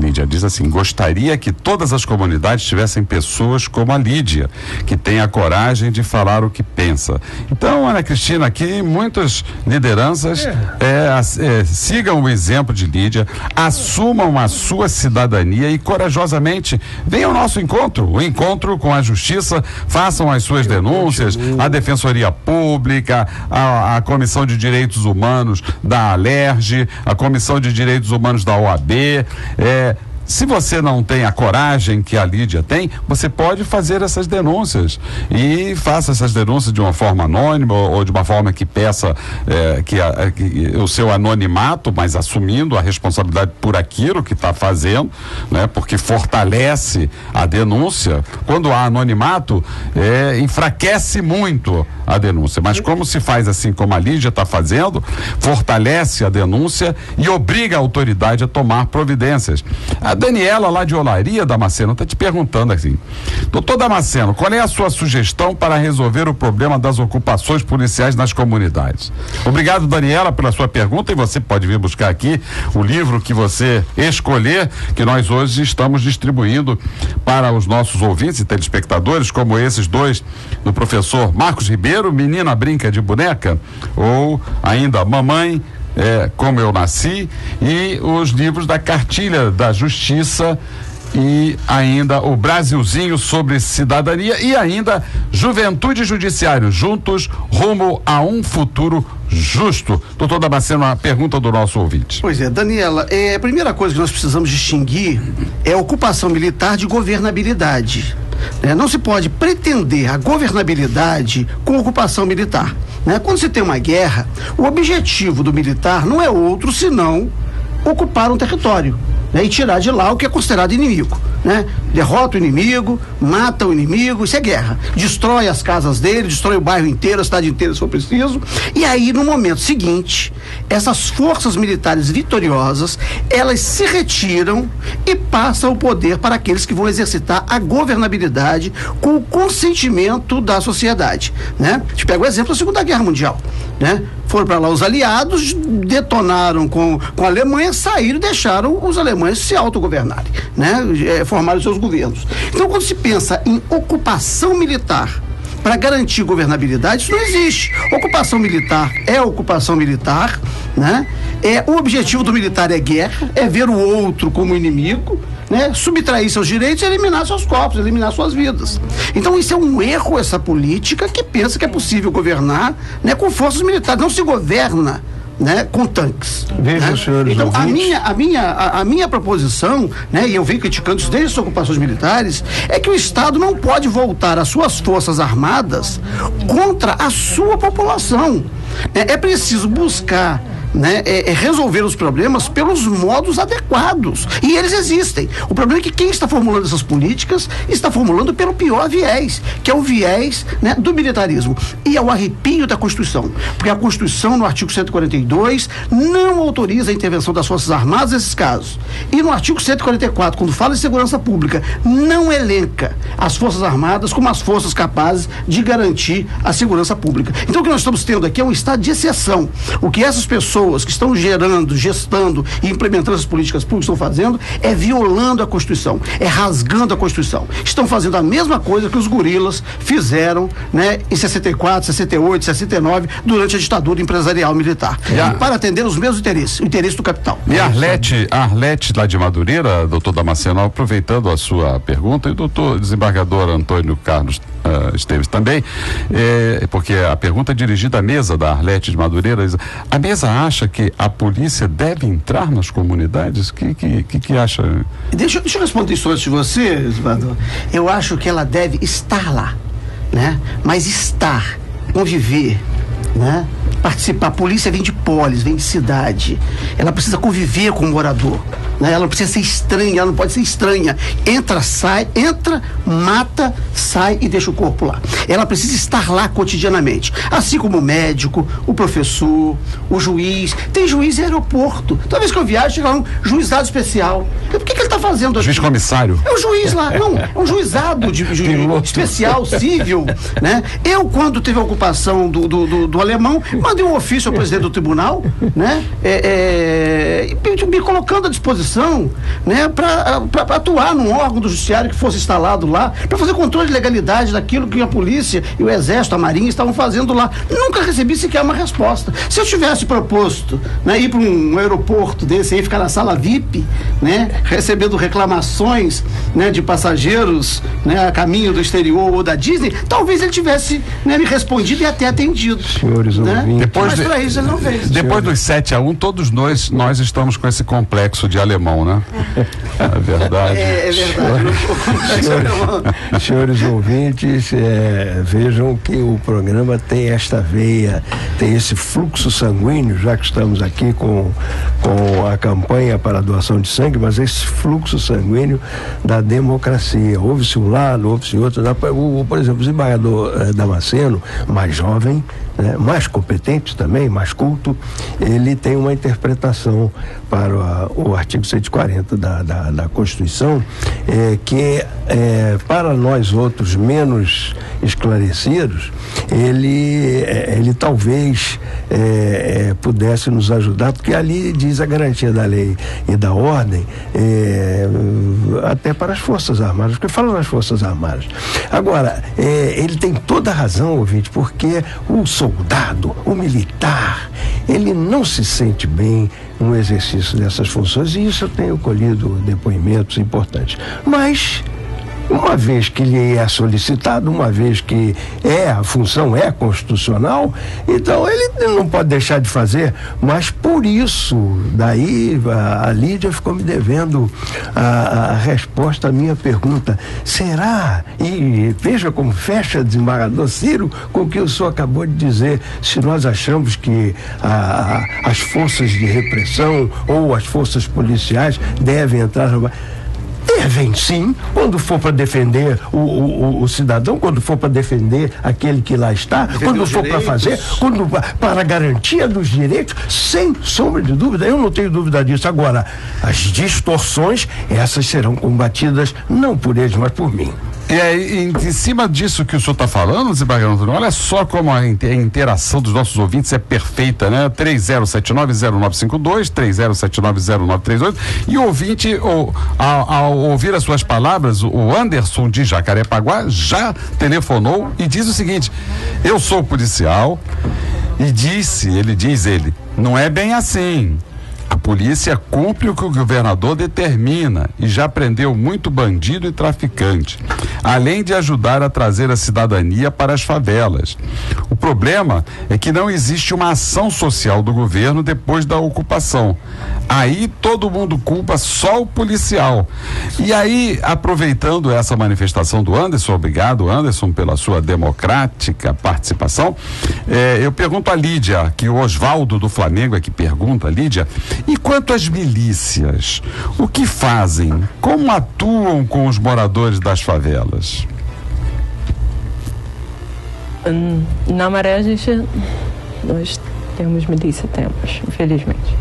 Lídia, diz assim: gostaria que todas as comunidades tivessem pessoas como a Lídia, que tem a coragem de falar o que pensa. Então, Ana Cristina, aqui muitas lideranças sigam o exemplo de Lídia, assumam a sua cidadania e corajosamente venham ao nosso encontro, o encontro com a justiça, façam as suas denúncias, a Defensoria Pública, a Comissão de Direitos Humanos da Alerj, a Comissão de Direitos Humanos da OAB. Se você não tem a coragem que a Lídia tem, você pode fazer essas denúncias e faça essas denúncias de uma forma anônima ou de uma forma que peça que o seu anonimato, mas assumindo a responsabilidade por aquilo que está fazendo, né? Porque fortalece a denúncia. Quando há anonimato, enfraquece muito a denúncia, mas como se faz assim como a Lídia está fazendo, fortalece a denúncia e obriga a autoridade a tomar providências. A Daniela, lá de Olaria, Damasceno, está te perguntando assim: doutor Damasceno, qual é a sua sugestão para resolver o problema das ocupações policiais nas comunidades? Obrigado, Daniela, pela sua pergunta, e você pode vir buscar aqui o livro que você escolher, que nós hoje estamos distribuindo para os nossos ouvintes e telespectadores, como esses dois do professor Marcos Ribeiro, Menina Brinca de Boneca, ou ainda Mamãe, Como Eu Nasci, e os livros da Cartilha da Justiça, e ainda o Brasilzinho sobre Cidadania, e ainda Juventude e Judiciário, juntos rumo a um futuro justo. Doutor Damasceno, uma pergunta do nosso ouvinte.
Pois é, Daniela, a primeira coisa que nós precisamos distinguir é a ocupação militar de governabilidade. Não se pode pretender a governabilidade com ocupação militar. Quando se tem uma guerra, o objetivo do militar não é outro senão ocupar um território, e tirar de lá o que é considerado inimigo. Derrota o inimigo, mata o inimigo, isso é guerra. Destrói as casas dele, destrói o bairro inteiro, a cidade inteira, se for preciso. E aí, no momento seguinte, essas forças militares vitoriosas, elas se retiram e passam o poder para aqueles que vão exercitar a governabilidade com o consentimento da sociedade. A gente pega o exemplo da Segunda Guerra Mundial. Foram para lá os aliados, detonaram com a Alemanha, saíram e deixaram os alemães se autogovernarem, formaram seus governos. Então, quando se pensa em ocupação militar para garantir governabilidade, isso não existe. Ocupação militar é ocupação militar, né? O objetivo do militar é guerra, é ver o outro como inimigo, né? Subtrair seus direitos e eliminar seus corpos, eliminar suas vidas. Então isso é um erro, essa política que pensa que é possível governar, né, com forças militares. Não se governa, né, com tanques.
Veja,
né?
senhores
então
ouvintes.
a minha proposição, né, e eu venho criticando isso desde as ocupações militares, é que o Estado não pode voltar as suas forças armadas contra a sua população. É preciso buscar, né, resolver os problemas pelos modos adequados, e eles existem. O problema é que quem está formulando essas políticas está formulando pelo pior viés, que é o viés, né, do militarismo, e é o arrepio da Constituição, porque a Constituição, no artigo 142, não autoriza a intervenção das Forças Armadas nesses casos, e no artigo 144, quando fala em segurança pública, não elenca as Forças Armadas como as forças capazes de garantir a segurança pública. Então o que nós estamos tendo aqui é um estado de exceção. O que essas pessoas que estão gestando e implementando essas políticas públicas estão fazendo é violando a Constituição, é rasgando a Constituição. Estão fazendo a mesma coisa que os gorilas fizeram, né, em 64, 68, 69, durante a ditadura empresarial militar. Para atender os mesmos interesses, o interesse do capital.
E Arlete lá de Madureira, doutor Damasceno, aproveitando a sua pergunta, e o doutor desembargador Antônio Carlos Esteves também, porque a pergunta é dirigida à mesa da Arlete de Madureira. A mesa acha que a polícia deve entrar nas comunidades? O que acha?
Deixa eu responder isso antes de você, Eduardo. Eu acho que ela deve estar lá, né? Mas estar, conviver, né? Participar. A polícia vem de polis, vem de cidade. Ela precisa conviver com o morador, né? Ela não precisa ser estranha, ela não pode ser estranha. Entra, mata, sai e deixa o corpo lá. Ela precisa estar lá cotidianamente. Assim como o médico, o professor, o juiz. Tem juiz em aeroporto. Toda vez que eu viajo, chega lá um juizado especial. Por que ele está fazendo aqui?
Juiz comissário?
É o juiz lá. Não, é um juizado especial, civil, né? Eu, quando teve a ocupação do alemão, mandei um ofício ao presidente do tribunal, né? Me colocando à disposição, né? Para atuar num órgão do judiciário que fosse instalado lá, para fazer controle de legalidade daquilo que a polícia e o exército, a marinha estavam fazendo lá. Nunca recebi sequer uma resposta. Se eu tivesse proposto, né, ir para um aeroporto desse aí, ficar na sala VIP, né? Recebendo reclamações, né, de passageiros, né, a caminho do exterior ou da Disney, talvez ele tivesse, né, me respondido e até atendido.
Senhores ouvintes.
Mas para isso ele não fez.
Depois dos 7-1, todos nós estamos com esse complexo de alemão, né? É verdade.
É verdade.
Senhores ouvintes, vejam que o programa tem esta veia, tem esse fluxo sanguíneo, já que estamos aqui com a campanha para a doação de sangue, mas esse fluxo sanguíneo da democracia. Ouve-se um lado, ouve-se outro. Por exemplo, o desembargador Damasceno, mais jovem, né, mais competente também, mais culto, ele tem uma interpretação para o artigo 140 da Constituição, que para nós outros menos esclarecidos, ele talvez pudesse nos ajudar, porque ali diz a garantia da lei e da ordem, até para as Forças Armadas, porque fala nas Forças Armadas. Agora, ele tem toda a razão, ouvinte, porque o soldado, o militar, ele não se sente bem no exercício dessas funções, e isso eu tenho colhido depoimentos importantes. Mas, uma vez que lhe é solicitado, uma vez que a função é constitucional, então ele não pode deixar de fazer. Mas por isso, daí a Lídia ficou me devendo a resposta à minha pergunta. Será? E veja como fecha, desembargador Ciro, com o que o senhor acabou de dizer. Se nós achamos que as forças de repressão ou as forças policiais devem entrar no... Devem sim, quando for para defender o cidadão, quando for para defender aquele que lá está, quando for para fazer, para a garantia dos direitos, sem sombra de dúvida, eu não tenho dúvida disso. Agora, as distorções, essas serão combatidas não por eles, mas por mim.
E aí, em cima disso que o senhor está falando, desembargador Antônio, olha só como a interação dos nossos ouvintes é perfeita, né? 30790952, 30790938, e o ouvinte, ao ouvir as suas palavras, o Anderson de Jacarepaguá já telefonou e diz o seguinte: eu sou policial e ele diz, não é bem assim. A polícia cumpre o que o governador determina e já prendeu muito bandido e traficante, além de ajudar a trazer a cidadania para as favelas. O problema é que não existe uma ação social do governo depois da ocupação. Aí todo mundo culpa só o policial. E aí, aproveitando essa manifestação do Anderson, obrigado, Anderson, pela sua democrática participação, eu pergunto a Lídia, que o Oswaldo do Flamengo é que pergunta, Lídia, e quanto às milícias, o que fazem? Como atuam com os moradores das favelas?
Na Maré nós temos milícia, infelizmente.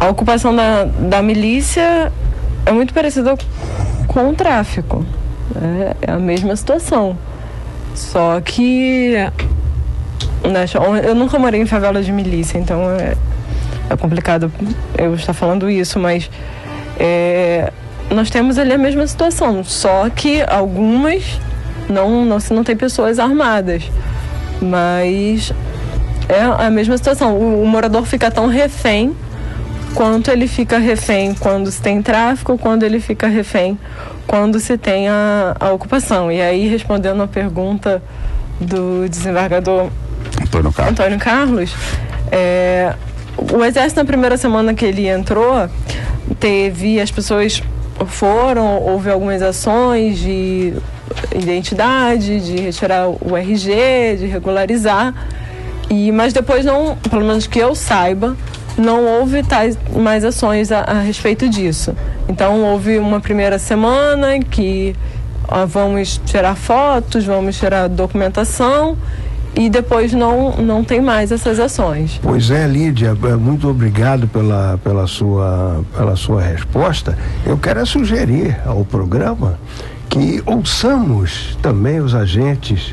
A ocupação da milícia é muito parecida com o tráfico. É a mesma situação. Só que eu nunca morei em favela de milícia, então é complicado eu estar falando isso, mas nós temos ali a mesma situação, só que algumas não tem pessoas armadas, mas é a mesma situação. O morador fica tão refém quanto ele fica refém quando se tem tráfico, quando ele fica refém quando se tem a ocupação. E aí, respondendo a pergunta do desembargador Antônio Carlos, o Exército, na primeira semana que ele entrou, as pessoas houve algumas ações de identidade, de retirar o RG, de regularizar, mas depois não, pelo menos que eu saiba, não houve mais ações a respeito disso. Então houve uma primeira semana que vamos tirar fotos, vamos tirar documentação, e depois não tem mais essas ações.
Pois é, Lídia, muito obrigado pela sua resposta. Eu quero sugerir ao programa que ouçamos também os agentes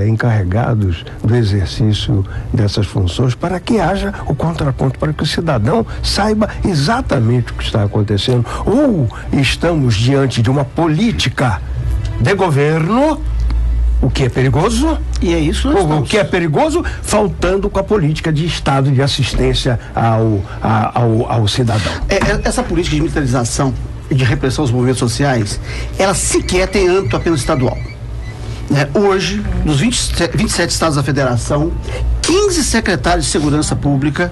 encarregados do exercício dessas funções, para que haja o contraponto, para que o cidadão saiba exatamente o que está acontecendo. Ou estamos diante de uma política de governo, o que é perigoso,
e é isso
o que é perigoso, faltando com a política de Estado de assistência ao cidadão.
Essa política de militarização e de repressão aos movimentos sociais, ela sequer tem âmbito apenas estadual. Hoje, nos 27 estados da federação, 15 secretários de segurança pública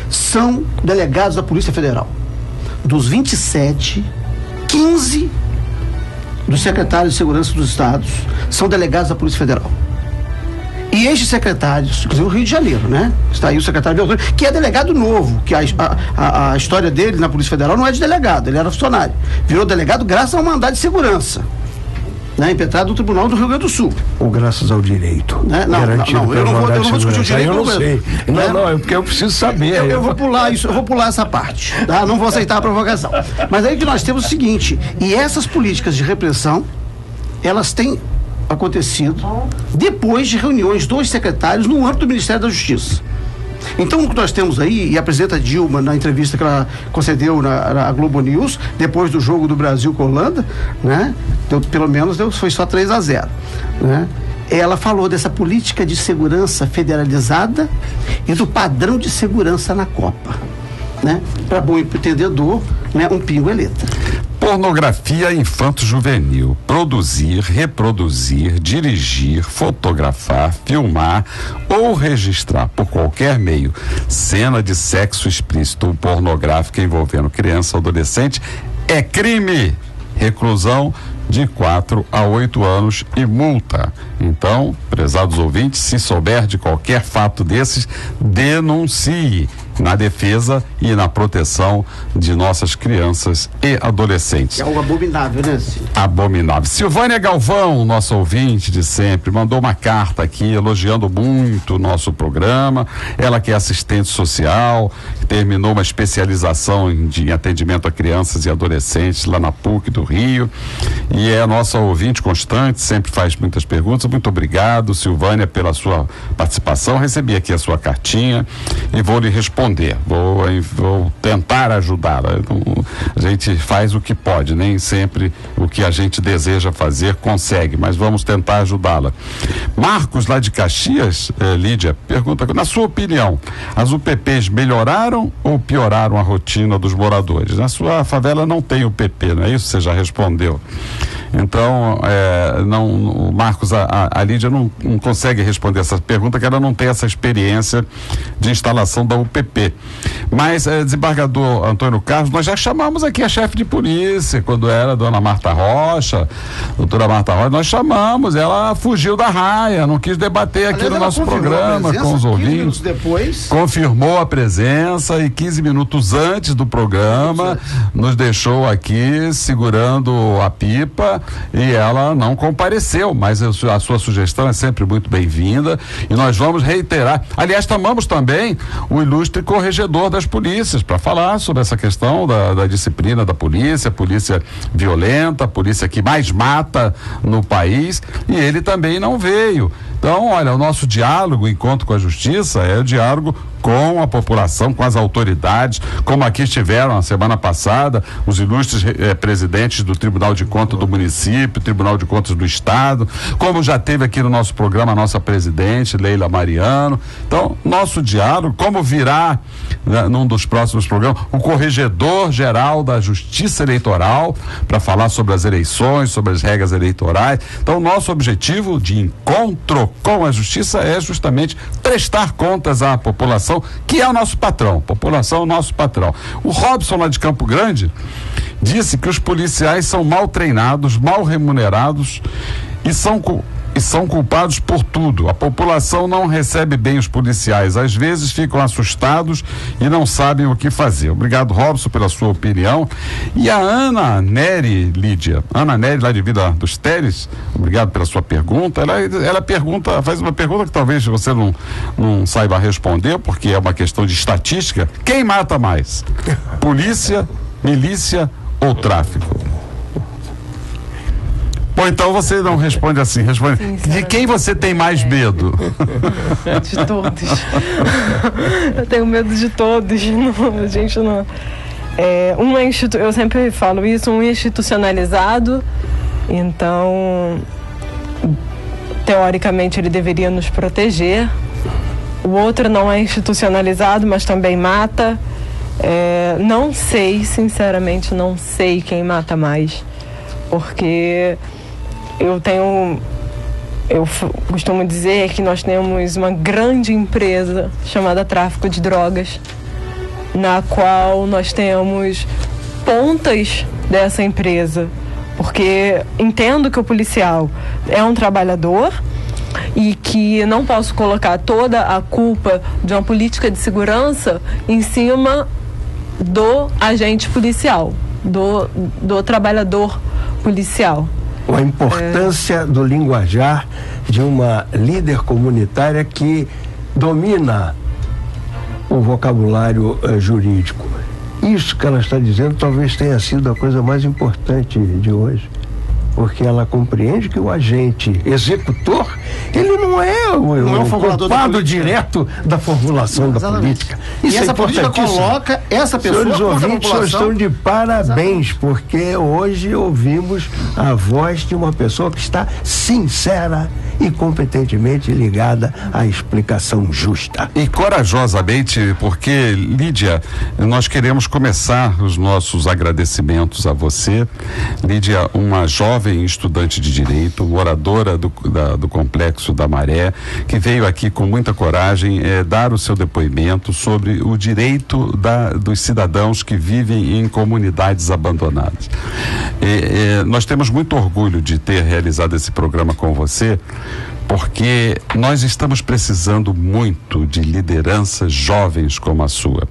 são delegados da Polícia Federal. Dos 27, 15 dos secretários de segurança dos estados são delegados da Polícia Federal. E estes secretários, inclusive o Rio de Janeiro, né? Está aí o secretário de Beltrão, que é delegado novo, que a história dele na Polícia Federal não é de delegado, ele era funcionário. Virou delegado graças ao mandado de segurança, impetrado no Tribunal do Rio Grande do Sul.
Ou graças ao direito.
Não, eu não vou discutir o direito.
Eu não sei. Não, é porque eu preciso saber.
Eu vou pular isso, eu vou pular essa parte, tá? Não vou aceitar a provocação. Mas aí que nós temos o seguinte, e essas políticas de repressão, elas têm acontecido depois de reuniões dos secretários no âmbito do Ministério da Justiça. Então, o que nós temos aí, e a presidenta Dilma, na entrevista que ela concedeu na Globo News, depois do jogo do Brasil com a Holanda, foi só 3-0, ela falou dessa política de segurança federalizada e do padrão de segurança na Copa, para bom entendedor, um pingo é letra.
Pornografia infanto-juvenil. Produzir, reproduzir, dirigir, fotografar, filmar ou registrar por qualquer meio cena de sexo explícito ou pornográfica envolvendo criança ou adolescente é crime. Reclusão de 4 a 8 anos e multa. Então, prezados ouvintes, se souber de qualquer fato desses, denuncie. na defesa e na proteção de nossas crianças e adolescentes.
É algo abominável, né, Ciro?
Abominável. Silvânia Galvão, nossa ouvinte de sempre, mandou uma carta aqui elogiando muito o nosso programa. Ela que é assistente social, terminou uma especialização em atendimento a crianças e adolescentes lá na PUC do Rio, e é nossa ouvinte constante, sempre faz muitas perguntas. Muito obrigado, Silvânia, pela sua participação. Recebi aqui a sua cartinha e vou lhe responder. Vou tentar ajudá-la. A gente faz o que pode, nem sempre o que a gente deseja fazer consegue, mas vamos tentar ajudá-la. Marcos, lá de Caxias, Lídia, pergunta: na sua opinião, as UPPs melhoraram ou pioraram a rotina dos moradores? Na sua favela não tem UPP, não é isso? Você já respondeu. Então, não, Marcos, a Lídia não consegue responder essa pergunta, que ela não tem essa experiência de instalação da UPP. Mas, desembargador Antônio Carlos, nós já chamamos aqui a chefe de polícia, quando era a dona Marta Rocha, doutora Marta Rocha, nós chamamos, ela fugiu da raia, não quis debater aqui no nosso programa com os ouvintes.
Depois
confirmou a presença e 15 minutos antes do programa nos deixou aqui segurando a pipa, e ela não compareceu, mas a sua sugestão é sempre muito bem-vinda e nós vamos reiterar. Aliás, chamamos também o ilustre corregedor das polícias para falar sobre essa questão da disciplina da polícia, polícia violenta, polícia que mais mata no país, e ele também não veio. Então, olha, o nosso diálogo, encontro com a justiça, é o diálogo com a população, com as autoridades, como aqui estiveram na semana passada os ilustres presidentes do Tribunal de Contas do município, Tribunal de Contas do Estado, como já teve aqui no nosso programa a nossa presidente, Leila Mariano. Então, nosso diálogo, como virá, né, num dos próximos programas, o corregedor geral da Justiça Eleitoral, para falar sobre as eleições, sobre as regras eleitorais. Então, nosso objetivo de encontro com a justiça é justamente prestar contas à população, que é o nosso patrão. População é o nosso patrão. O Robson, lá de Campo Grande, disse que os policiais são mal treinados, mal remunerados e são culpados por tudo. A população não recebe bem os policiais, às vezes ficam assustados e não sabem o que fazer. Obrigado, Robson, pela sua opinião. E a Ana Nery, Lídia, Ana Nery, lá de Vila dos Teles, obrigado pela sua pergunta. Ela faz uma pergunta que talvez você não saiba responder, porque é uma questão de estatística. Quem mata mais? Polícia, milícia ou tráfico? Bom, então você não responde assim, responde. De quem você tem mais medo?
De todos. Eu tenho medo de todos. A gente não. Eu sempre falo isso, um institucionalizado, então teoricamente ele deveria nos proteger. O outro não é institucionalizado, mas também mata. Não sei, sinceramente, não sei quem mata mais, porque eu costumo dizer que nós temos uma grande empresa chamada Tráfico de Drogas, na qual nós temos pontas dessa empresa, porque entendo que o policial é um trabalhador e que não posso colocar toda a culpa de uma política de segurança em cima do agente policial, do trabalhador policial.
A importância do linguajar de uma líder comunitária que domina o vocabulário jurídico. Isso que ela está dizendo talvez tenha sido a coisa mais importante de hoje, porque ela compreende que o agente executor, ele não é o culpado direto da formulação da política. Isso
e essa
é
política coloca essa pessoa.
Senhores ouvintes, estão de parabéns, porque hoje ouvimos a voz de uma pessoa que está sincera e competentemente ligada à explicação justa.
E corajosamente, porque, Lídia, nós queremos começar os nossos agradecimentos a você. Lídia, uma jovem estudante de Direito, moradora do Complexo da Maré, que veio aqui com muita coragem dar o seu depoimento sobre o direito dos cidadãos que vivem em comunidades abandonadas. Nós temos muito orgulho de ter realizado esse programa com você, porque nós estamos precisando muito de lideranças jovens como a sua.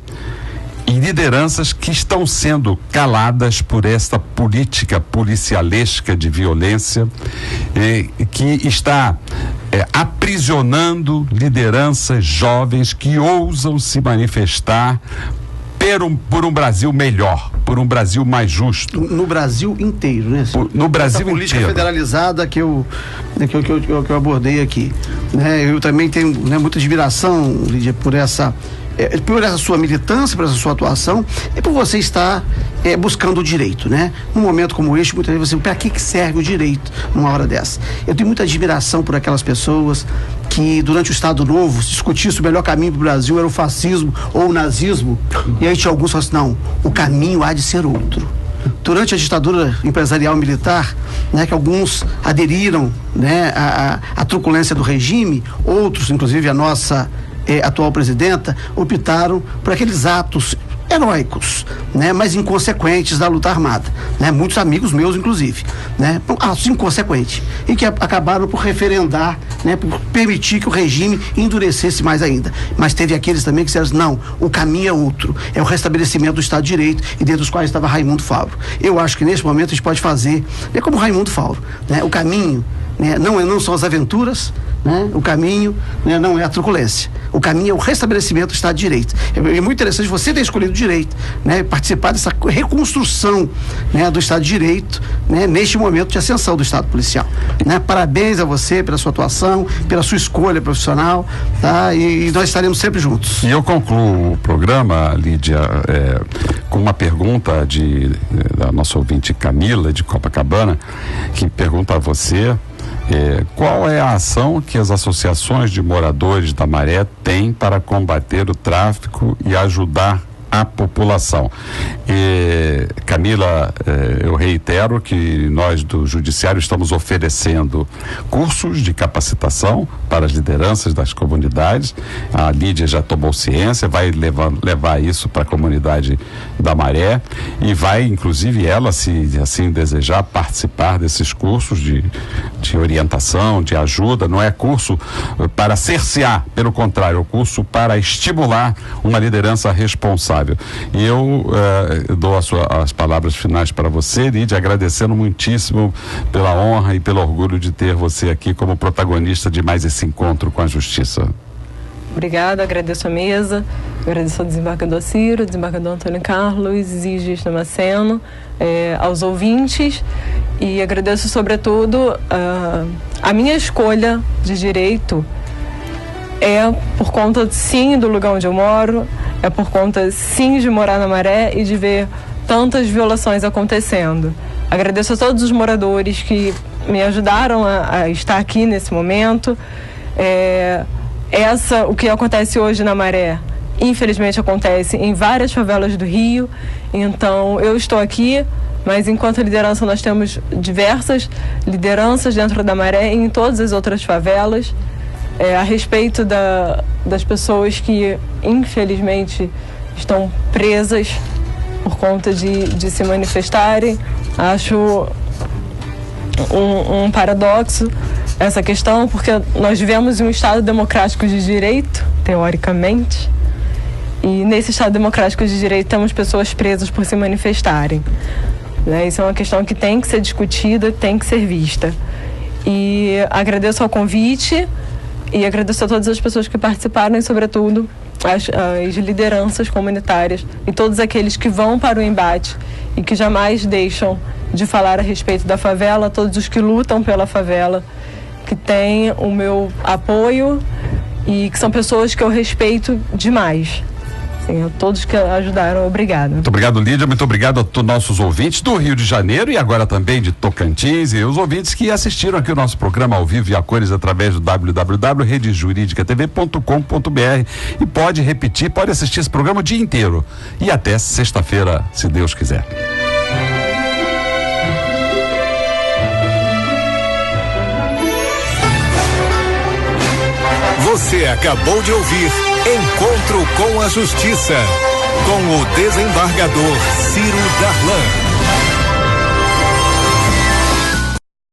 E lideranças que estão sendo caladas por esta política policialesca de violência, que está aprisionando lideranças jovens que ousam se manifestar por um Brasil melhor, por um Brasil mais justo.
No Brasil inteiro, né?
No Brasil inteiro.
A política federalizada que eu abordei aqui, né? Eu também tenho, né, muita admiração, Lídia, por essa sua militância, por essa sua atuação e por você estar buscando o direito, né? Num momento como este, muitas vezes você, para que serve o direito numa hora dessa? Eu tenho muita admiração por aquelas pessoas que durante o Estado Novo se discutia se o melhor caminho para o Brasil era o fascismo ou o nazismo, e aí tinha alguns que falaram assim, não, o caminho há de ser outro. Durante a ditadura empresarial militar, né, que alguns aderiram, né, à truculência do regime, outros, inclusive a nossa atual presidenta, optaram por aqueles atos heróicos, né, mas inconsequentes da luta armada, né, muitos amigos meus inclusive, né, atos inconsequentes e que acabaram por referendar, né, por permitir que o regime endurecesse mais ainda, mas teve aqueles também que disseram, não, o caminho é outro, é o restabelecimento do Estado de Direito, e dentro dos quais estava Raimundo Fauro. Eu acho que nesse momento a gente pode fazer, como Raimundo Fauro, né, o caminho, né, não são as aventuras, né? O caminho, né, não é a truculência. O caminho é o restabelecimento do Estado de Direito. É muito interessante você ter escolhido o direito, né, participar dessa reconstrução, né, do Estado de Direito, né, neste momento de ascensão do Estado policial. Né? Parabéns a você pela sua atuação, pela sua escolha profissional, tá? E nós estaremos sempre juntos.
E eu concluo o programa, Lídia, com uma pergunta da nossa ouvinte Camila, de Copacabana, que pergunta a você. Qual é a ação que as associações de moradores da Maré têm para combater o tráfico e ajudar a população? Camila, eu reitero que nós do Judiciário estamos oferecendo cursos de capacitação para as lideranças das comunidades. A Lídia já tomou ciência, vai levar isso para a comunidade da Maré e vai, inclusive, ela, se assim desejar, participar desses cursos de orientação, de ajuda. Não é curso para cercear, pelo contrário, é um curso para estimular uma liderança responsável. E eu dou as palavras finais para você, Lídia, agradecendo muitíssimo pela honra e pelo orgulho de ter você aqui como protagonista de mais esse encontro com a Justiça.
Obrigada, agradeço a mesa, agradeço ao desembargador Ciro, desembargador Antônio Carlos e Juiz Damasceno, aos ouvintes, e agradeço sobretudo a minha escolha de direito por conta, sim, do lugar onde eu moro, por conta, sim, de morar na Maré e de ver tantas violações acontecendo. Agradeço a todos os moradores que me ajudaram a estar aqui nesse momento. O que acontece hoje na Maré, infelizmente acontece em várias favelas do Rio, então eu estou aqui, mas enquanto liderança nós temos diversas lideranças dentro da Maré e em todas as outras favelas. A respeito das pessoas que infelizmente estão presas por conta de se manifestarem, acho um paradoxo essa questão, porque nós vivemos em um Estado democrático de direito, teoricamente, e nesse Estado democrático de direito temos pessoas presas por se manifestarem. Né? Isso é uma questão que tem que ser discutida, tem que ser vista. E agradeço ao convite e agradeço a todas as pessoas que participaram e, sobretudo, as lideranças comunitárias e todos aqueles que vão para o embate e que jamais deixam de falar a respeito da favela, todos os que lutam pela favela, que têm o meu apoio e que são pessoas que eu respeito demais. Sim, a todos que ajudaram, obrigado.
Muito obrigado, Lídia, muito obrigado a todos nossos ouvintes do Rio de Janeiro e agora também de Tocantins e os ouvintes que assistiram aqui o nosso programa ao vivo e a cores através do www.redejuridicatv.com.br e pode repetir, pode assistir esse programa o dia inteiro e até sexta-feira, se Deus quiser.
Você acabou de ouvir Encontro com a Justiça, com o desembargador Ciro Darlan.